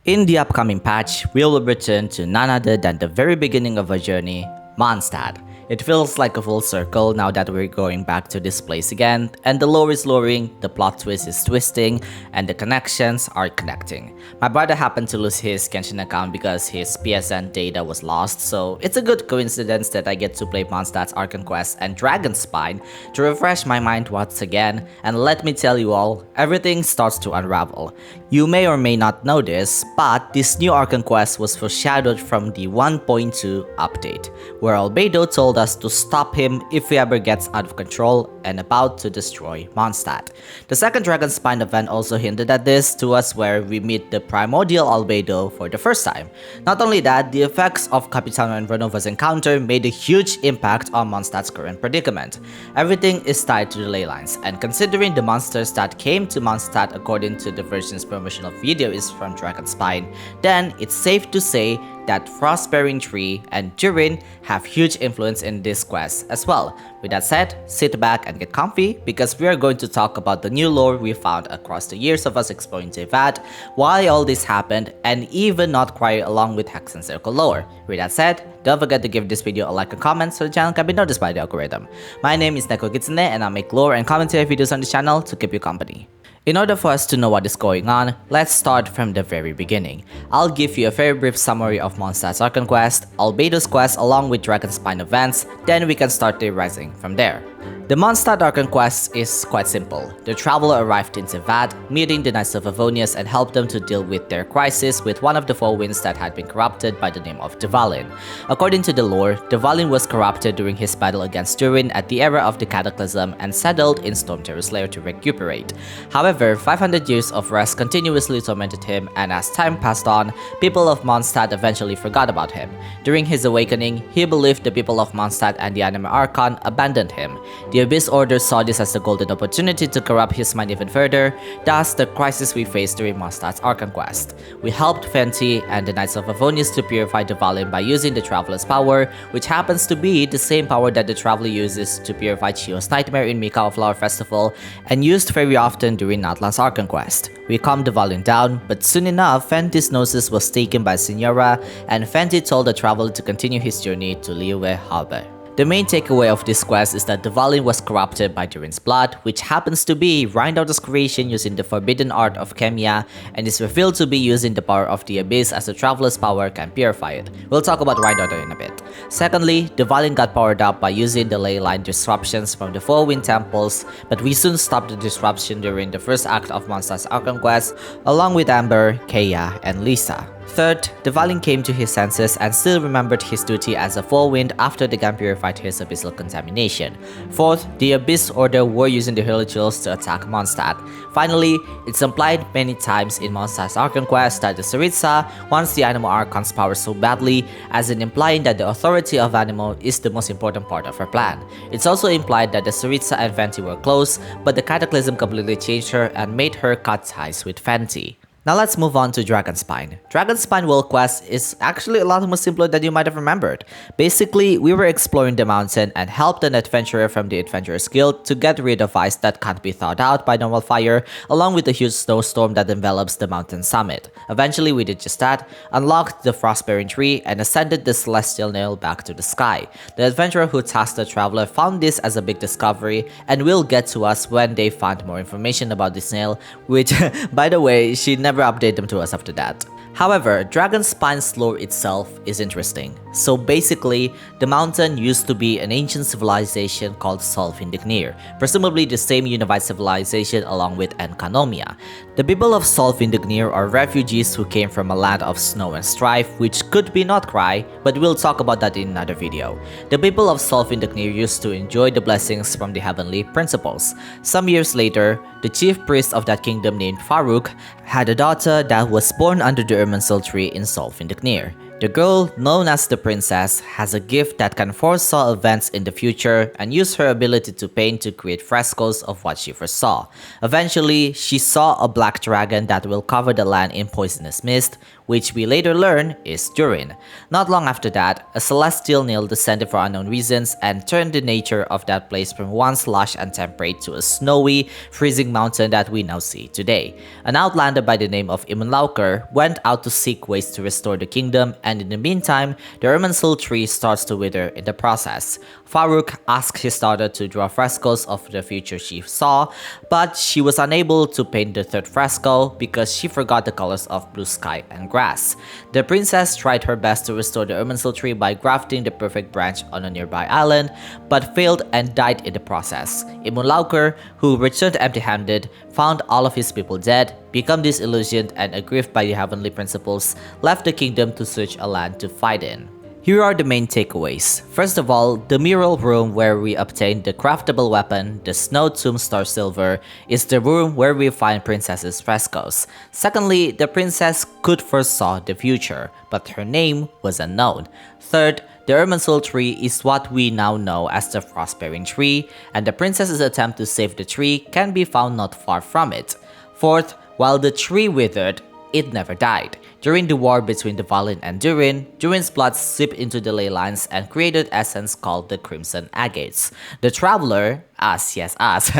In the upcoming patch, we will return to none other than the very beginning of our journey, Mondstadt. It feels like a full circle now that we're going back to this place again, and the lore is luring, the plot twist is twisting, and the connections are connecting. My brother happened to lose his Genshin account because his PSN data was lost, so it's a good coincidence that I get to play Mondstadt's Archon Quest and Dragonspine to refresh my mind once again, and let me tell you all, everything starts to unravel. You may or may not know this, but this new Archon Quest was foreshadowed from the 1.2 update, where Albedo told us to stop him if he ever gets out of control and about to destroy Mondstadt. The second Dragonspine event also hinted at this to us, where we meet the Primordial Albedo for the first time. Not only that, the effects of Capitano and Vernova's encounter made a huge impact on Mondstadt's current predicament. Everything is tied to the ley lines, and considering the monsters that came to Mondstadt according to the version's promotional video is from Dragonspine, then it's safe to say that Frostbearing Tree and Durin have huge influence in this quest as well. With that said, sit back and get comfy because we are going to talk about the new lore we found across the years of us exploring Teyvat, why all this happened, and even not quite along with Hexenzirkel lore. With that said, don't forget to give this video a like and comment so the channel can be noticed by the algorithm. My name is Glitchxcity and I make lore and commentary videos on this channel to keep you company. In order for us to know what is going on, let's start from the very beginning. I'll give you a very brief summary of Mondstadt's Archon Quest, Albedo's quest along with Dragonspine events, then we can start theorizing from there. The Mondstadt Archon Quest is quite simple. The traveler arrived in Teyvat, meeting the Knights of Favonius and helped them to deal with their crisis with one of the four winds that had been corrupted by the name of Dvalin. According to the lore, Dvalin was corrupted during his battle against Durin at the era of the Cataclysm and settled in Stormterror's lair to recuperate. However, 500 years of rest continuously tormented him, and as time passed on, people of Mondstadt eventually forgot about him. During his awakening, he believed the people of Mondstadt and the anime Archon abandoned him. The Abyss Order saw this as a golden opportunity to corrupt his mind even further, thus the crisis we faced during Mondstadt's Archon Quest. We helped Fenty and the Knights of Favonius to purify Dvalin by using the Traveler's power, which happens to be the same power that the Traveler uses to purify Chio's Nightmare in Mikao Flower Festival and used very often during NATLAN's Archon Quest. We calmed Dvalin down, but soon enough, Fenty's Gnosis was taken by Signora, and Fenty told the Traveler to continue his journey to Liyue Harbor. The main takeaway of this quest is that Dvalin was corrupted by Durin's blood, which happens to be Reinhardt's creation using the forbidden art of Chemia, and is revealed to be using the power of the Abyss as the Traveler's power can purify it. We'll talk about Reinhardt in a bit. Secondly, Dvalin got powered up by using the ley line disruptions from the Four Wind Temples, but we soon stopped the disruption during the first act of Mondstadt's Archon Quest, along with Amber, Kea, and Lisa. Third, Dvalin came to his senses and still remembered his duty as a Four Wind after the gun purified his abyssal contamination. Fourth, the Abyss Order were using the Hurlitulls to attack Mondstadt. Finally, it's implied many times in Mondstadt's Archon Quest that the Tsaritsa wants the Anemo Archon's power so badly, as in implying that the authority of Anemo is the most important part of her plan. It's also implied that the Tsaritsa and Fenty were close, but the Cataclysm completely changed her and made her cut ties with Fenty. Now let's move on to Dragonspine. Dragonspine World Quest is actually a lot more simpler than you might have remembered. Basically, we were exploring the mountain and helped an adventurer from the Adventurers Guild to get rid of ice that can't be thawed out by normal fire, along with a huge snowstorm that envelops the mountain summit. Eventually, we did just that, unlocked the Frostbearing Tree, and ascended the Celestial Nail back to the sky. The adventurer who tasked the traveler found this as a big discovery, and will get to us when they found more information about this nail, which, by the way, she never update them to us after that. However, Dragonspine's lore itself is interesting. So basically, the mountain used to be an ancient civilization called Solvindignir, presumably the same unified civilization along with Enkanomia. The people of Solvindignir are refugees who came from a land of snow and strife, which could be not cry, but we'll talk about that in another video. The people of Solvindignir used to enjoy the blessings from the heavenly principles. Some years later, the chief priest of that kingdom named Farouk had a daughter that was born under the Irminsul tree in Solvindignir. The girl, known as the princess, has a gift that can foresaw events in the future and use her ability to paint to create frescoes of what she foresaw. Eventually, she saw a black dragon that will cover the land in poisonous mist, which we later learn is Durin. Not long after that, a celestial nail descended for unknown reasons and turned the nature of that place from once lush and temperate to a snowy, freezing mountain that we now see today. An outlander by the name of Imunlauker went out to seek ways to restore the kingdom, and in the meantime, the Irminsul tree starts to wither in the process. Farouk asked his daughter to draw frescoes of the future she saw, but she was unable to paint the third fresco because she forgot the colors of blue sky and grass. The princess tried her best to restore the Irminsul tree by grafting the perfect branch on a nearby island, but failed and died in the process. Imunlauker, who returned empty-handed, found all of his people dead, became disillusioned and aggrieved by the heavenly principles, left the kingdom to search a land to fight in. Here are the main takeaways. First of all, the mural room where we obtain the craftable weapon, the Snow Tomb Star Silver, is the room where we find Princess's frescoes. Secondly, the princess could foresaw the future, but her name was unknown. Third, the Irminsul tree is what we now know as the Frostbearing tree, and the princess's attempt to save the tree can be found not far from it. Fourth, while the tree withered, it never died. During the war between the VIII and Durin, Durin's blood seeped into the ley lines and created essence called the Crimson Agates. The Traveler, us, yes us,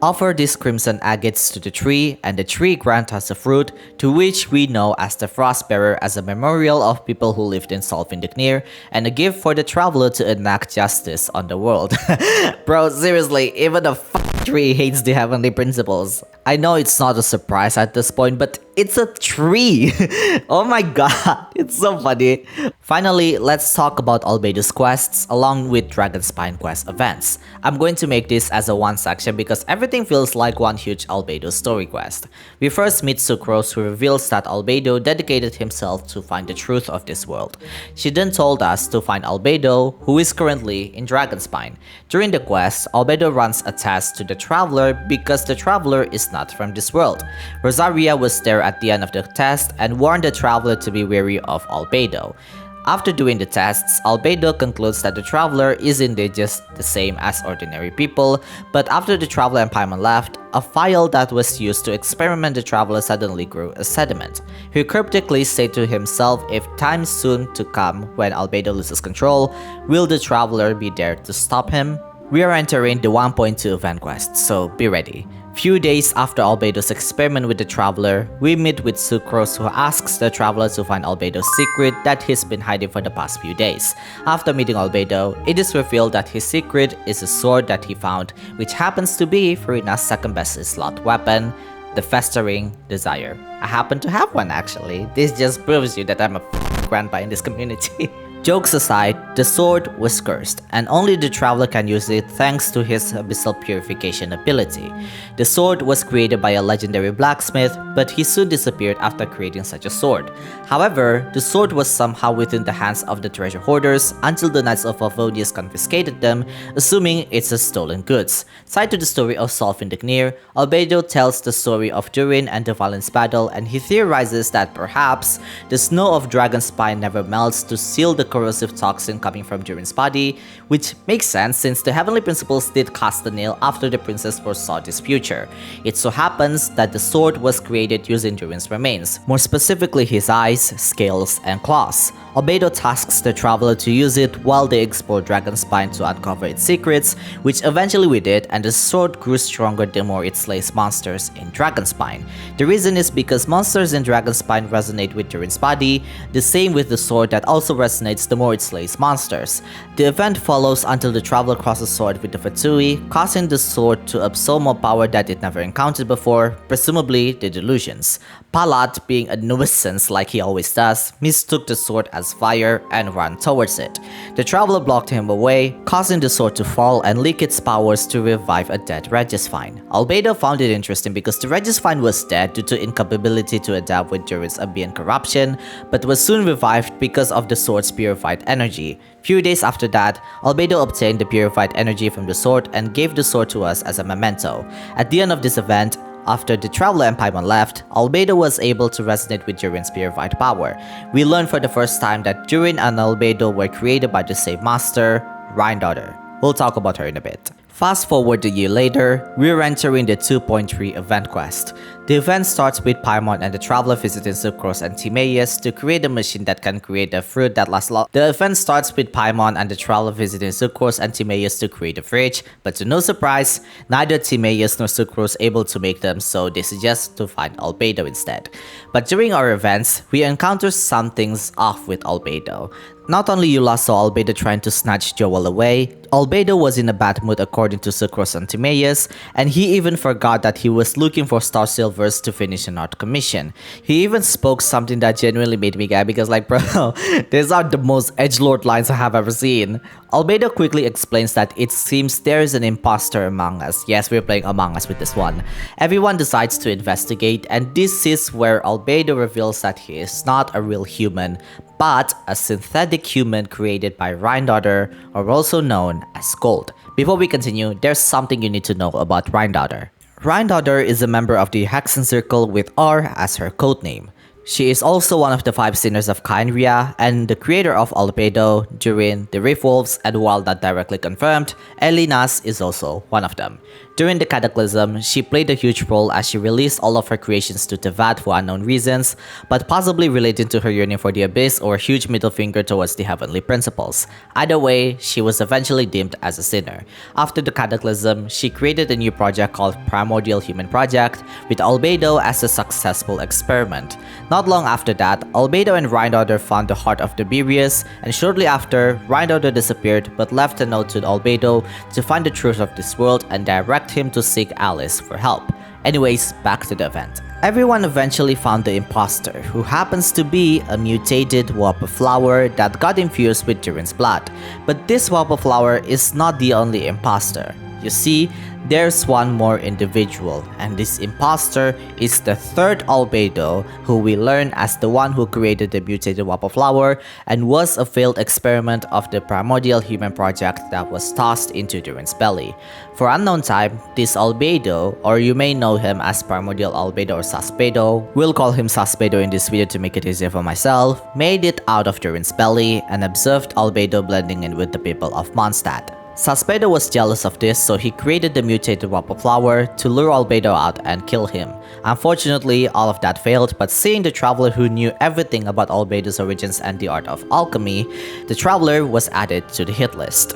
offered these Crimson Agates to the tree, and the tree granted us a fruit, to which we know as the Frostbearer, as a memorial of people who lived in Solvindeknir, and a gift for the Traveler to enact justice on the world. Bro, seriously, even the tree hates the heavenly principles. I know it's not a surprise at this point, but it's a tree! Oh my god, it's so funny. Finally, let's talk about Albedo's quests along with Dragonspine quest events. I'm going to make this as a one section because everything feels like one huge Albedo story quest. We first meet Sucrose, who reveals that Albedo dedicated himself to find the truth of this world. She then told us to find Albedo, who is currently in Dragonspine. During the quest, Albedo runs a test to the Traveler because the Traveler is not from this world. Rosaria was there at the end of the test and warned the Traveler to be wary of Albedo. After doing the tests, Albedo concludes that the Traveler is indeed just the same as ordinary people, but after the Traveler and Paimon left, a file that was used to experiment the Traveler suddenly grew a sediment. He cryptically said to himself if time soon to come when Albedo loses control, will the Traveler be there to stop him? We are entering the 1.2 event quest, so be ready. Few days after Albedo's experiment with the Traveler, we meet with Sucrose, who asks the Traveler to find Albedo's secret that he's been hiding for the past few days. After meeting Albedo, it is revealed that his secret is a sword that he found, which happens to be Furina's second best slot weapon, the Festering Desire. I happen to have one actually. This just proves you that I'm a grandpa in this community. Jokes aside, the sword was cursed, and only the Traveler can use it thanks to his abyssal purification ability. The sword was created by a legendary blacksmith, but he soon disappeared after creating such a sword. However, the sword was somehow within the hands of the treasure hoarders until the Knights of Favonius confiscated them, assuming it's a stolen goods. Side to the story of Solvindeknir, Albedo tells the story of Durin and the Valen's battle, and he theorizes that perhaps the snow of Dragonspine never melts to seal the corrosive toxin coming from Durin's body, which makes sense since the Heavenly Principles did cast the nail after the princess foresaw this future. It so happens that the sword was created using Durin's remains, more specifically his eyes, scales, and claws. Albedo tasks the Traveler to use it while they explore Dragonspine to uncover its secrets, which eventually we did, and the sword grew stronger the more it slays monsters in Dragonspine. The reason is because monsters in Dragonspine resonate with Durin's body, the same with the sword that also resonates the more it slays monsters. The event follows until the Traveler crosses sword with the Fatui, causing the sword to absorb more power that it never encountered before, presumably the delusions. Palat, being a nuisance like he always does, mistook the sword as fire and ran towards it. The Traveler blocked him away, causing the sword to fall and leak its powers to revive a dead Regisfine. Albedo found it interesting because the Regisfine was dead due to incapability to adapt with Durin's ambient corruption, but was soon revived because of the sword's purified energy. Few days after that, Albedo obtained the purified energy from the sword and gave the sword to us as a memento. At the end of this event, After the Traveler and Paimon left, Albedo was able to resonate with Durin's purified power. We learned for the first time that Durin and Albedo were created by the same master, Rhine-Daughter. We'll talk about her in a bit. Fast forward a year later, we're entering the 2.3 event quest. The event starts with Paimon and the Traveler visiting Sucrose and Timaeus to create a machine that can create a fruit that lasts long. The event starts with Paimon and the Traveler visiting Sucrose and Timaeus to create a fridge, but to no surprise, neither Timaeus nor Sucrose able to make them, so they suggest to find Albedo instead. But during our events, we encounter something's off with Albedo. Not only Eula saw Albedo trying to snatch Joel away, Albedo was in a bad mood according to Sucrose and Timaeus, and he even forgot that he was looking for Star Silvers to finish an art commission. He even spoke something that genuinely made me gag because like bro, these are the most edgelord lines I have ever seen. Albedo quickly explains that it seems there is an imposter among us. Yes, we're playing Among Us with this one. Everyone decides to investigate, and this is where Albedo reveals that he is not a real human, but a synthetic human created by Rhine-Daughter, or also known as Gold. Before we continue, there's something you need to know about Rhine-Daughter. Rhine-Daughter is a member of the Hexenzirkel with R as her codename. She is also one of the 5 sinners of Khaenri'ah and the creator of Albedo, Durin, the Rift Wolves, and while not directly confirmed, Elinas is also one of them. During the Cataclysm, she played a huge role as she released all of her creations to Teyvat for unknown reasons, but possibly relating to her yearning for the Abyss or a huge middle finger towards the Heavenly Principles. Either way, she was eventually deemed as a sinner. After the Cataclysm, she created a new project called Primordial Human Project, with Albedo as a successful experiment. Not long after that, Albedo and Rhine-Daughter found the heart of Naberius, and shortly after, Rhine-Daughter disappeared but left a note to Albedo to find the truth of this world and direct him to seek Alice for help. Anyways, back to the event. Everyone eventually found the imposter, who happens to be a mutated Wapa flower that got infused with Durin's blood. But this Wapa flower is not the only imposter. You see, there's one more individual, and this imposter is the 3rd Albedo, who we learn as the one who created the mutated Wapa flower and was a failed experiment of the Primordial Human Project that was tossed into Durin's belly. For unknown time, this Albedo, or you may know him as Primordial Albedo or Susbedo, we'll call him Susbedo in this video to make it easier for myself, made it out of Durin's belly and observed Albedo blending in with the people of Mondstadt. Susbedo was jealous of this, so he created the mutated Wapa flower to lure Albedo out and kill him. Unfortunately, all of that failed, but seeing the Traveler who knew everything about Albedo's origins and the art of alchemy, the Traveler was added to the hit list.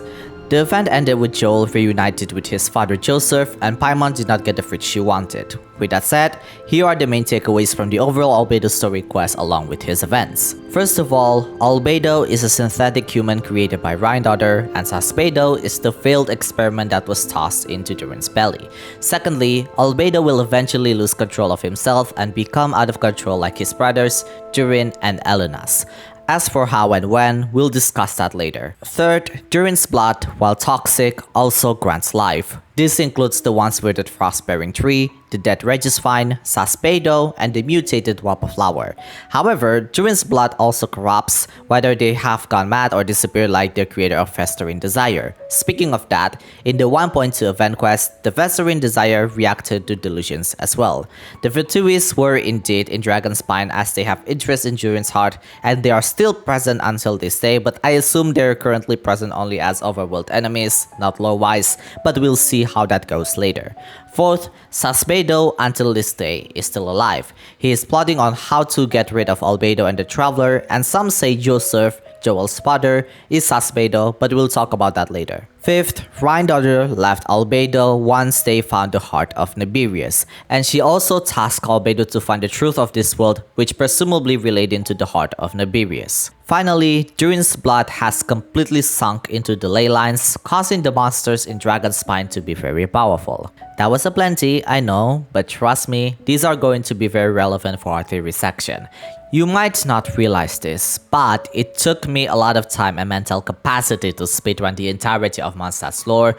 The event ended with Joel reunited with his father Joseph, and Paimon did not get the fruit she wanted. With that said, here are the main takeaways from the overall Albedo story quest along with his events. First of all, Albedo is a synthetic human created by Rhine-Daughter, and Susbedo is the failed experiment that was tossed into Durin's belly. Secondly, Albedo will eventually lose control of himself and become out of control like his brothers, Durin and Elinas. As for how and when, we'll discuss that later. Third, Durin's blood, while toxic, also grants life. This includes the once withered frost-bearing tree, the dead Dragonspine, Susbedo, and the mutated Wapa flower. However, Durin's blood also corrupts, whether they have gone mad or disappeared like their creator of Festering Desire. Speaking of that, in the 1.2 event quest, the Festering Desire reacted to delusions as well. The Virtuis were indeed in Dragonspine as they have interest in Durin's heart, and they are still present until this day, but I assume they're currently present only as overworld enemies, not lore-wise, but we'll see how that goes later. Fourth, Susbedo until this day is still alive. He is plotting on how to get rid of Albedo and the Traveler, and some say Joseph, Joel's father, is Susbedo, but we'll talk about that later. Fifth, Rhine-Daughter left Albedo once they found the heart of Naberius, and she also tasked Albedo to find the truth of this world, which presumably related to the heart of Naberius. Finally, Durin's blood has completely sunk into the ley lines, causing the monsters in Dragonspine to be very powerful. That was a plenty, I know, but trust me, these are going to be very relevant for our theory section. You might not realize this, but it took me a lot of time and mental capacity to speedrun the entirety of MONDSTAT'S lore,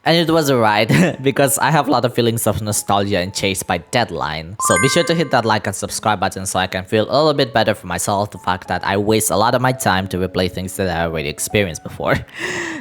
and it was alright because I have a lot of feelings of nostalgia and chased by deadline. So be sure to hit that like and subscribe button so I can feel a little bit better for myself, the fact that I waste a lot of my time to replay things that I already experienced before.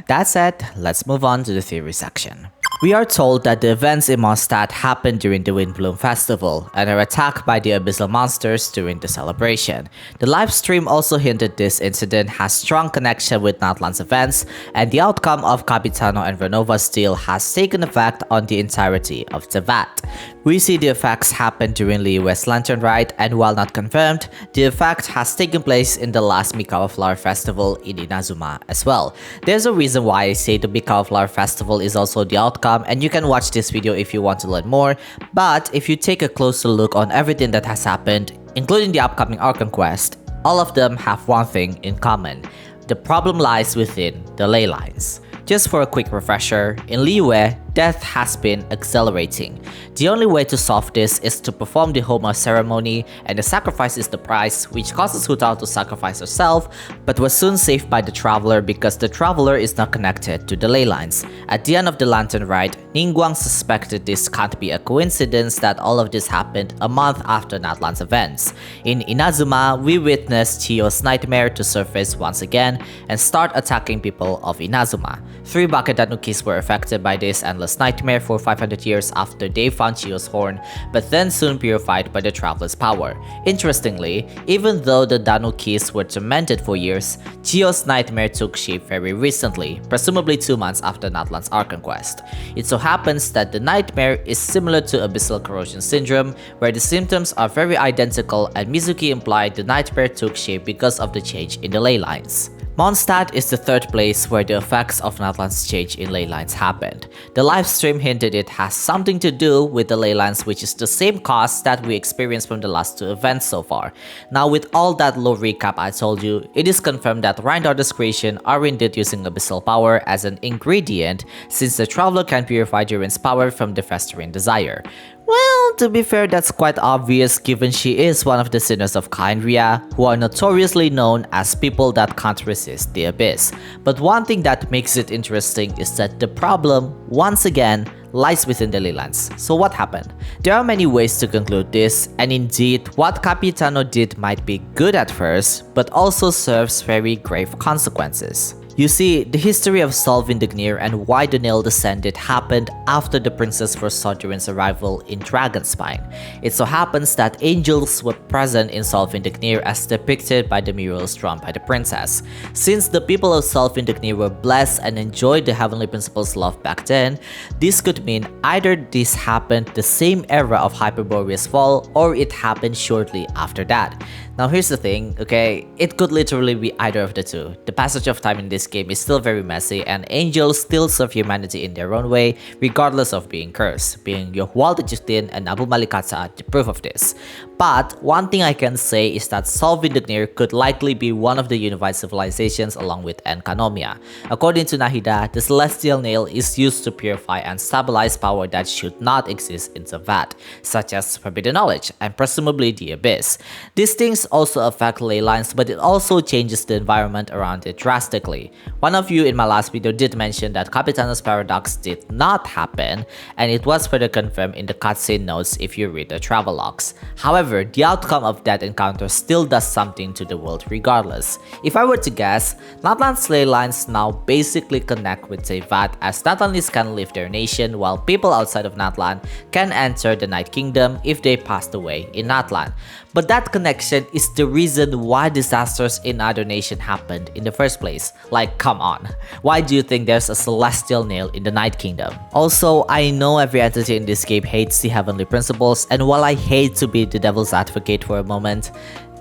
That said, let's move on to the theory section. We are told that the events in Mondstadt happened during the Windbloom Festival and are attacked by the abyssal monsters during the celebration. The livestream also hinted this incident has strong connection with NATLAN's events, and the outcome of Capitano and Vernova's deal has taken effect on the entirety of Teyvat. We see the effects happen during Liyue's Lantern Rite, and while not confirmed, the effect has taken place in the last Mikawa Flower Festival in Inazuma as well. There's a reason why I say the Mikawa Flower Festival is also the outcome, and you can watch this video if you want to learn more, but if you take a closer look on everything that has happened, including the upcoming Archon quest, all of them have one thing in common. The problem lies within the ley lines. Just for a quick refresher, in Liyue, death has been accelerating. The only way to solve this is to perform the Homa ceremony, and the sacrifice is the price, which causes Hu Tao to sacrifice herself, but was soon saved by the Traveler because the Traveler is not connected to the ley lines. At the end of the Lantern Rite, Ningguang suspected this can't be a coincidence that all of this happened a month after NATLAN's events. In Inazuma, we witnessed Chiyo's nightmare to surface once again and start attacking people of Inazuma. 3 Bakedanukis were affected by this endless nightmare for 500 years after they found Chiyo's horn, but then soon purified by the Traveler's power. Interestingly, even though the Danukis were tormented for years, Chiyo's nightmare took shape very recently, presumably 2 months after NATLAN's Archon quest. It so happens that the nightmare is similar to Abyssal Corrosion Syndrome, where the symptoms are very identical, and Mizuki implied the nightmare took shape because of the change in the ley lines. Mondstadt is the 3rd place where the effects of NATLAN's change in ley lines happened. The livestream hinted it has something to do with the ley lines, which is the same cause that we experienced from the last 2 events so far. Now, with all that low recap I told you, it is confirmed that Reinharder's creation are indeed using abyssal power as an ingredient, since the Traveler can purify Durin's power from the festering desire. Well, to be fair, that's quite obvious given she is one of the sinners of Khaenri'ah, who are notoriously known as people that can't resist the abyss. But one thing that makes it interesting is that the problem, once again, lies within the ley lines. So what happened? There are many ways to conclude this, and indeed, what Capitano did might be good at first, but also serves very grave consequences. You see, the history of Solvindignir and why the Nail descended happened after the princess first saw Durin's arrival in Dragonspine. It so happens that angels were present in Solvindignir as depicted by the murals drawn by the princess. Since the people of Solvindignir were blessed and enjoyed the heavenly principles' love back then, this could mean either this happened the same era of Hyperborea's fall, or it happened shortly after that. Now here's the thing, okay, it could literally be either of the two. The passage of time in this game is still very messy, and angels still serve humanity in their own way, regardless of being cursed, being Yohwal the Justin and Abu Malikata the proof of this. But one thing I can say is that Solvindignir could likely be one of the unified civilizations along with Enkanomia. According to Nahida, the Celestial Nail is used to purify and stabilize power that should not exist in Teyvat, such as forbidden knowledge and presumably the abyss. These things also affect ley lines, but it also changes the environment around it drastically. One of you in my last video did mention that Capitano's paradox did not happen, and it was further confirmed in the cutscene notes if you read the travelogues. However, the outcome of that encounter still does something to the world regardless. If I were to guess, NATLAN's ley lines now basically connect with Teyvat, as Natlanese can leave their nation while people outside of NATLAN can enter the Night Kingdom if they passed away in NATLAN. But that connection is the reason why disasters in other nations happened in the first place. Like, come on. Why do you think there's a celestial nail in the Night Kingdom? Also, I know every entity in this game hates the heavenly principles, and while I hate to be the devil's advocate for a moment,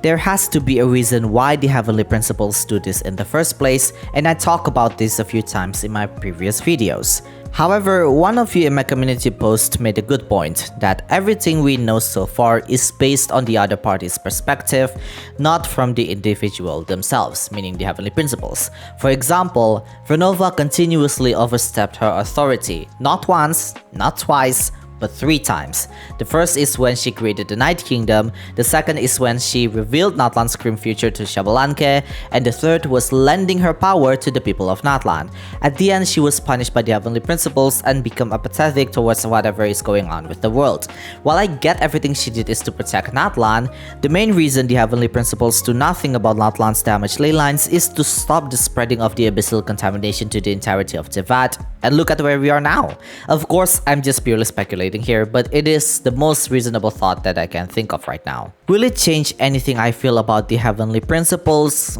there has to be a reason why the heavenly principles do this in the first place, and I talk about this a few times in my previous videos. However, one of you in my community post made a good point that everything we know so far is based on the other party's perspective, not from the individual themselves, meaning the heavenly principles. For example, Vernova continuously overstepped her authority, not once, not twice, but 3 times. The first is when she created the Night Kingdom, the second is when she revealed NATLAN's grim future to Xbalanque, and the third was lending her power to the people of NATLAN. At the end, she was punished by the Heavenly Principles and become apathetic towards whatever is going on with the world. While I get everything she did is to protect NATLAN, the main reason the Heavenly Principles do nothing about NATLAN's damaged ley lines is to stop the spreading of the abyssal contamination to the entirety of Teyvat, and look at where we are now. Of course, I'm just purely speculating here, but it is the most reasonable thought that I can think of right now. Will it change anything I feel about the Heavenly Principles?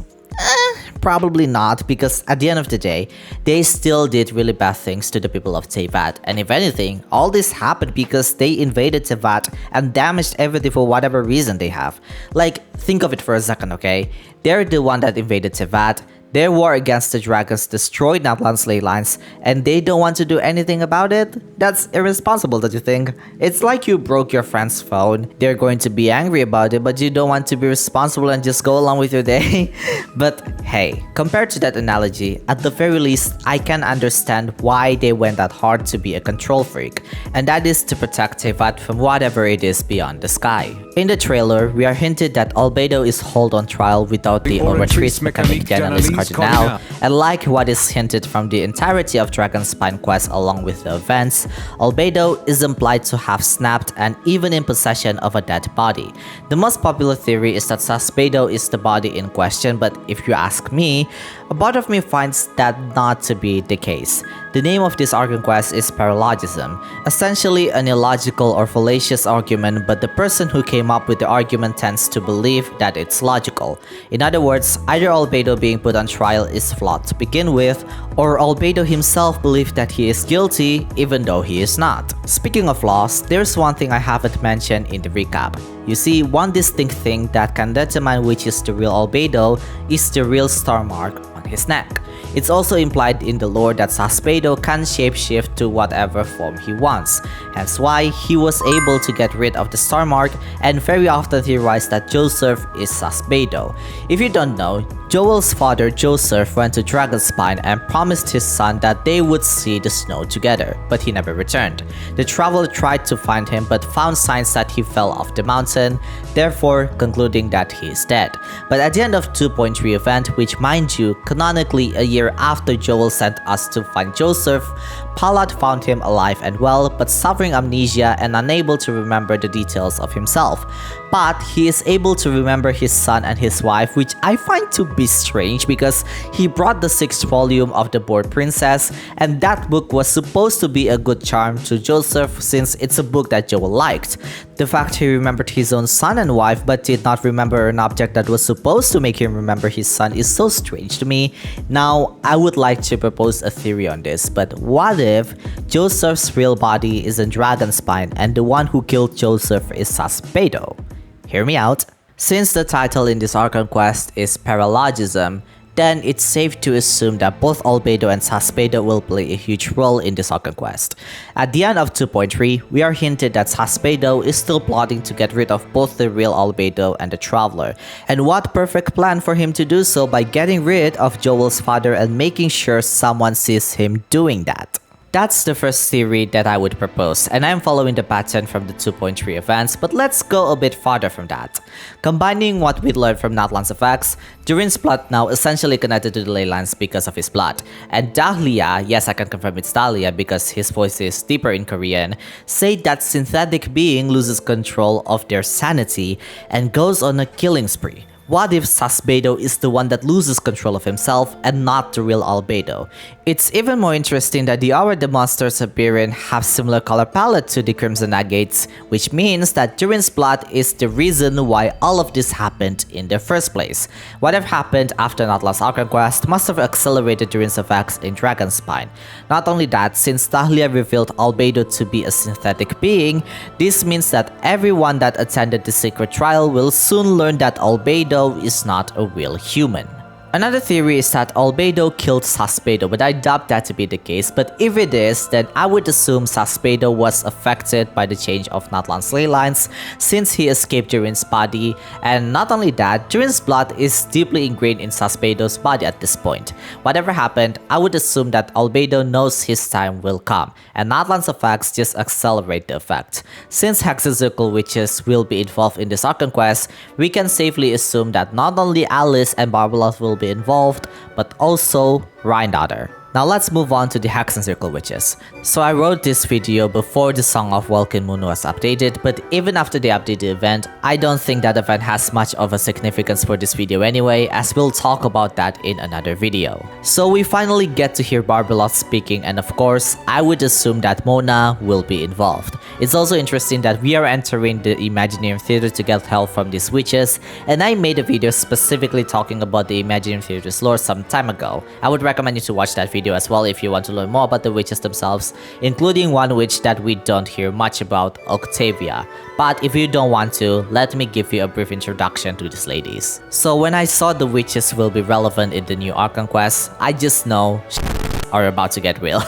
Probably not, because at the end of the day, they still did really bad things to the people of Teyvat, and if anything, all this happened because they invaded Teyvat and damaged everything for whatever reason they have. Like, think of it for a second, okay? They're the one that invaded Teyvat. Their war against the dragons destroyed NATLAN's ley lines, and they don't want to do anything about it? That's irresponsible, don't you think? It's like you broke your friend's phone. They're going to be angry about it, but you don't want to be responsible and just go along with your day. But hey, compared to that analogy, at the very least, I can understand why they went that hard to be a control freak, and that is to protect Teyvat from whatever it is beyond the sky. In the trailer, we are hinted that Albedo is held on trial without the Oratrice becoming the analyst cardinal, and like what is hinted from the entirety of Dragonspine quest along with the events, Albedo is implied to have snapped and even in possession of a dead body. The most popular theory is that Susbedo is the body in question, but if you ask me, a part of me finds that not to be the case. The name of this Archon quest is paralogism, essentially an illogical or fallacious argument, but the person who came up with the argument tends to believe that it's logical. In other words, either Albedo being put on trial is flawed to begin with, or Albedo himself believed that he is guilty even though he is not. Speaking of flaws, there's one thing I haven't mentioned in the recap. You see, one distinct thing that can determine which is the real Albedo is the real star mark on his neck. It's also implied in the lore that Susbedo can shapeshift to whatever form he wants, hence why he was able to get rid of the star mark and very often theorized that Joseph is Susbedo. If you don't know, Joel's father Joseph went to Dragonspine and promised his son that they would see the snow together, but he never returned. The traveler tried to find him but found signs that he fell off the mountain, therefore concluding that he is dead. But at the end of 2.3 event, which mind you, canonically a year after Joel sent us to find Joseph, Palat found him alive and well, but suffering amnesia and unable to remember the details of himself. But he is able to remember his son and his wife, which I find to be strange because he brought the 6th volume of the Bored Princess, and that book was supposed to be a good charm to Joseph since it's a book that Joel liked. The fact he remembered his own son and wife but did not remember an object that was supposed to make him remember his son is so strange to me. Now, I would like to propose a theory on this, but what if Joseph's real body is in Dragonspine and the one who killed Joseph is Susbedo? Hear me out. Since the title in this Archon quest is paralogism, then it's safe to assume that both Albedo and Susbedo will play a huge role in this Archon quest. At the end of 2.3, we are hinted that Susbedo is still plotting to get rid of both the real Albedo and the Traveler, and what perfect plan for him to do so by getting rid of Joel's father and making sure someone sees him doing that. That's the first theory that I would propose, and I'm following the pattern from the 2.3 events, but let's go a bit farther from that. Combining what we learned from NATLAN's effects, Durin's blood now essentially connected to the ley lines because of his blood, and Dahlia, yes I can confirm it's Dahlia because his voice is deeper in Korean, say that synthetic being loses control of their sanity and goes on a killing spree. What if Susbedo is the one that loses control of himself and not the real Albedo? It's even more interesting that the aura the monsters appear in have similar color palette to the Crimson Agates, which means that Durin's blood is the reason why all of this happened in the first place. Whatever happened after NATLAN's Archon quest must have accelerated Durin's effects in Dragonspine. Not only that, since Dahlia revealed Albedo to be a synthetic being, this means that everyone that attended the secret trial will soon learn that Albedo is not a real human. Another theory is that Albedo killed Susbedo, but I doubt that to be the case. But if it is, then I would assume Susbedo was affected by the change of NATLAN's ley lines since he escaped Jiren's body, and not only that, Jiren's blood is deeply ingrained in Susbedo's body at this point. Whatever happened, I would assume that Albedo knows his time will come, and NATLAN's effects just accelerate the effect. Since Hexenzirkel witches will be involved in this Archon quest, we can safely assume that not only Alice and Barbeloth will be involved, but also Rhindaughter. Now let's move on to the Hexenzirkel witches. So I wrote this video before the Song of Welkin Moon was updated, but even after they update the event, I don't think that event has much of a significance for this video anyway, as we'll talk about that in another video. So we finally get to hear Barbeloth speaking, and of course, I would assume that Mona will be involved. It's also interesting that we are entering the Imaginary Theater to get help from these witches, and I made a video specifically talking about the Imaginary Theater's lore some time ago. I would recommend you to watch that video as well if you want to learn more about the witches themselves, including one witch that we don't hear much about, Octavia. But if you don't want to, let me give you a brief introduction to these ladies. So when I saw the witches will be relevant in the new Archon quest, I just know are about to get real.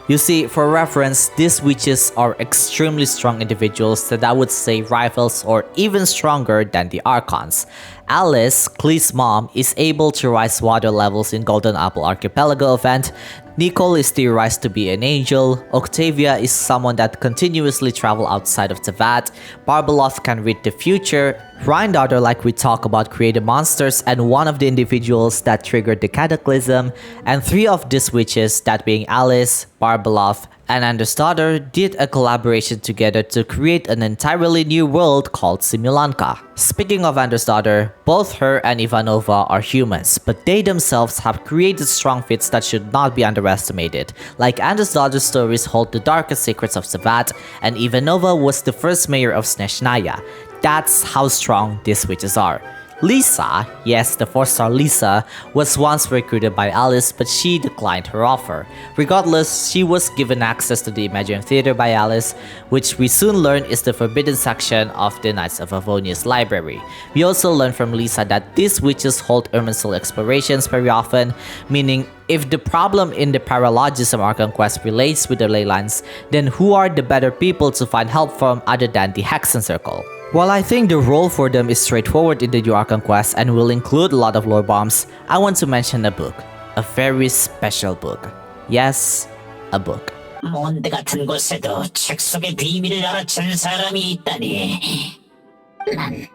You see, for reference, these witches are extremely strong individuals that I would say rivals or even stronger than the Archons. Alice, Klee's mom, is able to rise water levels in Golden Apple Archipelago event. Nicole is theorized to be an angel. Octavia is someone that continuously travels outside of Teyvat. Barbeloth can read the future. Rhindaughter, like we talk about, created monsters and one of the individuals that triggered the cataclysm. And three of these witches, that being Alice, Barbeloth, and NATLAN, did a collaboration together to create an entirely new world called Simulanka. Speaking of NATLAN, both her and Ivanova are humans, but they themselves have created strong feats that should not be underestimated. Like NATLAN's stories hold the darkest secrets of Teyvat, and Ivanova was the first mayor of Snezhnaya. That's how strong these witches are. Lisa, yes, the 4-star Lisa, was once recruited by Alice, but she declined her offer. Regardless, she was given access to the Imaginary Theater by Alice, which we soon learn is the forbidden section of the Knights of Avonia's library. We also learn from Lisa that these witches hold Irminsul explorations very often, meaning if the problem in the Paralogism Archon quest relates with the ley lines, then who are the better people to find help from other than the Hexenzirkel? While I think the role for them is straightforward in the new Archon quest and will include a lot of lore bombs, I want to mention a book. A very special book. Yes, a book. 몬드 같은 곳에도 책 속의 비밀을 알아챈 사람이 있다니. 넌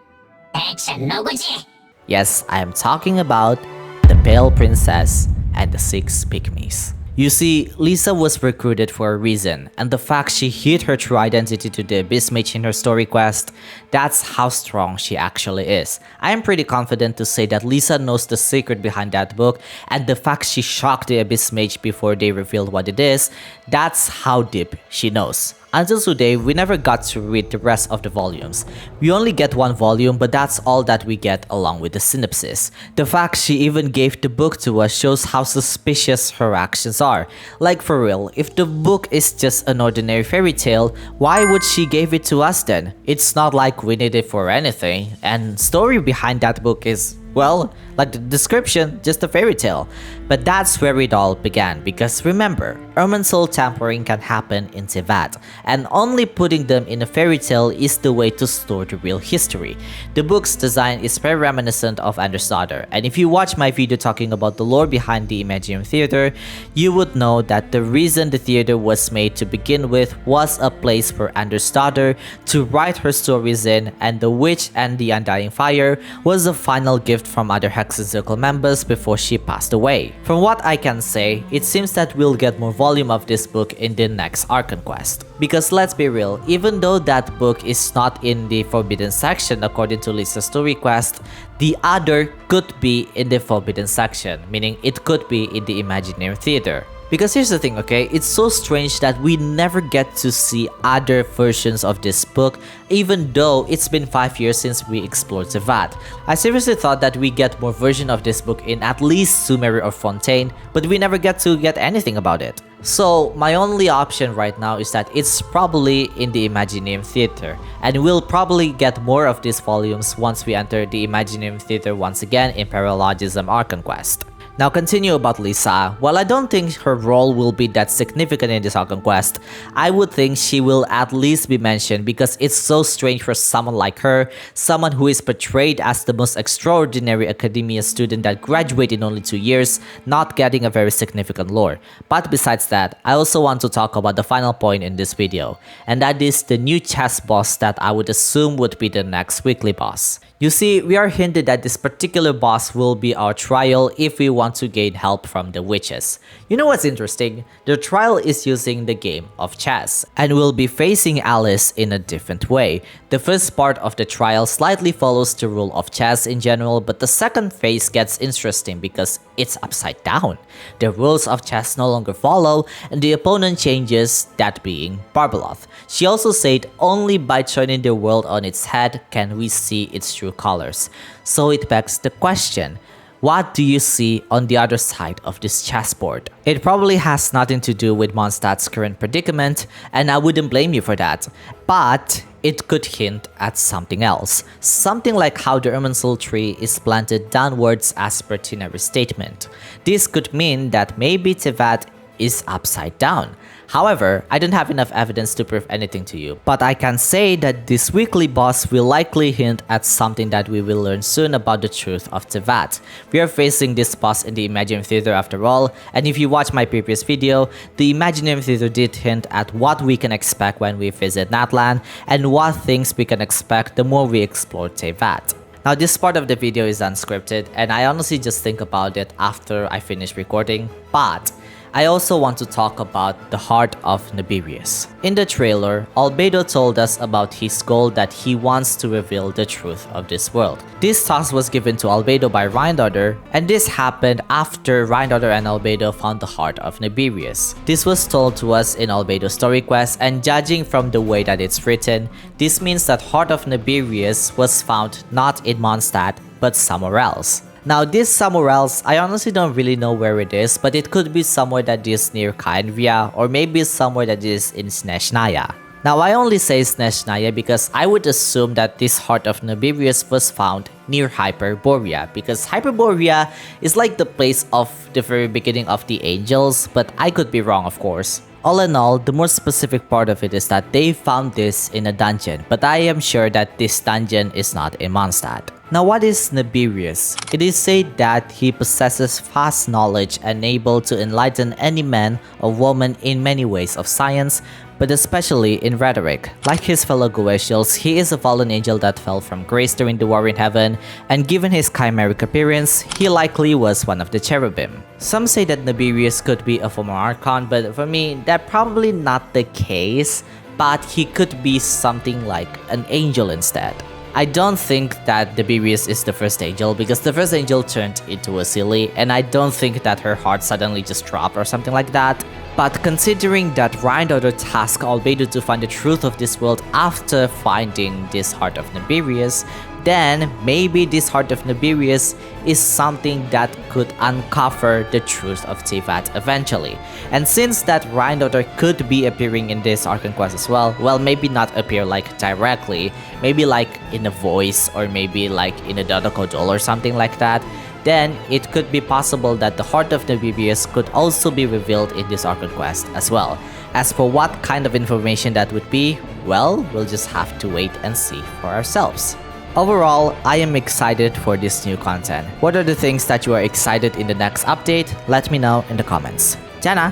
대체 누구지? Yes, I am talking about the Pale Princess and the 6 Pygmies. You see, Lisa was recruited for a reason, and the fact she hid her true identity to the Abyss Mage in her story quest, that's how strong she actually is. I am pretty confident to say that Lisa knows the secret behind that book, and the fact she shocked the Abyss Mage before they revealed what it is, that's how deep she knows. Until today, we never got to read the rest of the volumes. We only get one volume, but that's all that we get along with the synopsis. The fact she even gave the book to us shows how suspicious her actions are. Like for real, if the book is just an ordinary fairy tale, why would she give it to us then? It's not like we need it for anything, and story behind that book is, well, like the description, just a fairy tale. But that's where it all began, because remember, Irminsul tampering can happen in Teyvat, and only putting them in a fairy tale is the way to store the real history. The book's design is very reminiscent of Understarter, and if you watch my video talking about the lore behind the Imaginary Theater, you would know that the reason the theater was made to begin with was a place for Understarter to write her stories in, and the Witch and the Undying Fire was a final gift from other Hexenzirkel members before she passed away. From what I can say, it seems that we'll get more volume of this book in the next Archon quest. Because let's be real, even though that book is not in the forbidden section according to Lisa's story quest, the other could be in the forbidden section, meaning it could be in the Imaginary Theater. Because here's the thing, okay? It's so strange that we never get to see other versions of this book, even though it's been 5 years since we explored Teyvat. I seriously thought that we get more version of this book in at least Sumeru or Fontaine, but we never get to get anything about it. So my only option right now is that it's probably in the Imagineum Theater, and we'll probably get more of these volumes once we enter the Imagineum Theater once again in Paralogism Archon Quest. Now continue about Lisa. While I don't think her role will be that significant in this Archon Quest, I would think she will at least be mentioned because it's so strange for someone like her, someone who is portrayed as the most extraordinary academia student that graduated in only 2 years, not getting a very significant lore. But besides that, I also want to talk about the final point in this video, and that is the new chess boss that I would assume would be the next weekly boss. You see, we are hinted that this particular boss will be our trial if we want to gain help from the witches. You know what's interesting? The trial is using the game of chess, and we'll be facing Alice in a different way. The first part of the trial slightly follows the rule of chess in general, but the second phase gets interesting because it's upside down. The rules of chess no longer follow, and the opponent changes, that being Barbeloth. She also said only by turning the world on its head can we see its true colors. So it begs the question, what do you see on the other side of this chessboard? It probably has nothing to do with MONDSTADT'S current predicament, and I wouldn't blame you for that. But it could hint at something else. Something like how the Irminsul tree is planted downwards as per Tinari's statement. This could mean that maybe Teyvat is upside down. However, I don't have enough evidence to prove anything to you, but I can say that this weekly boss will likely hint at something that we will learn soon about the truth of Teyvat. We are facing this boss in the Imagineum Theater after all, and if you watch my previous video, the Imagineum Theater did hint at what we can expect when we visit NATLAN, and what things we can expect the more we explore Teyvat. Now this part of the video is unscripted, and I honestly just think about it after I finish recording, but I also want to talk about the heart of Naberius. In the trailer, Albedo told us about his goal that he wants to reveal the truth of this world. This task was given to Albedo by Reindaughter, and this happened after Reindaughter and Albedo found the heart of Naberius. This was told to us in Albedo's story quest, and judging from the way that it's written, this means that heart of Naberius was found not in Mondstadt, but somewhere else. Now this somewhere else, I honestly don't really know where it is, but it could be somewhere that is near Kaenvia, or maybe somewhere that is in Snezhnaya. Now I only say Snezhnaya because I would assume that this heart of Naberius was found near Hyperborea, because Hyperborea is like the place of the very beginning of the angels, but I could be wrong, of course. All in all, the more specific part of it is that they found this in a dungeon, but I am sure that this dungeon is not in Mondstadt. Now what is Naberius? It is said that he possesses vast knowledge and able to enlighten any man or woman in many ways of science, but especially in rhetoric. Like his fellow Goetials, he is a fallen angel that fell from grace during the war in heaven, and given his chimeric appearance, he likely was one of the cherubim. Some say that Naberius could be a former Archon, but for me, that's probably not the case, but he could be something like an angel instead. I don't think that Naberius is the first angel, because the first angel turned into a silly, and I don't think that her heart suddenly just dropped or something like that. But considering that Reindaughter tasked Albedo to find the truth of this world after finding this heart of Naberius, then maybe this heart of Naberius is something that could uncover the truth of Teyvat eventually. And since that Reindaughter could be appearing in this Archon quest as well, well, maybe not appear like directly, maybe like in a voice, or maybe like in a Dodoko doll or something like that, then it could be possible that the heart of Naberius could also be revealed in this Archon quest as well. As for what kind of information that would be, well, we'll just have to wait and see for ourselves. Overall, I am excited for this new content. What are the things that you are excited in the next update? Let me know in the comments. Jana!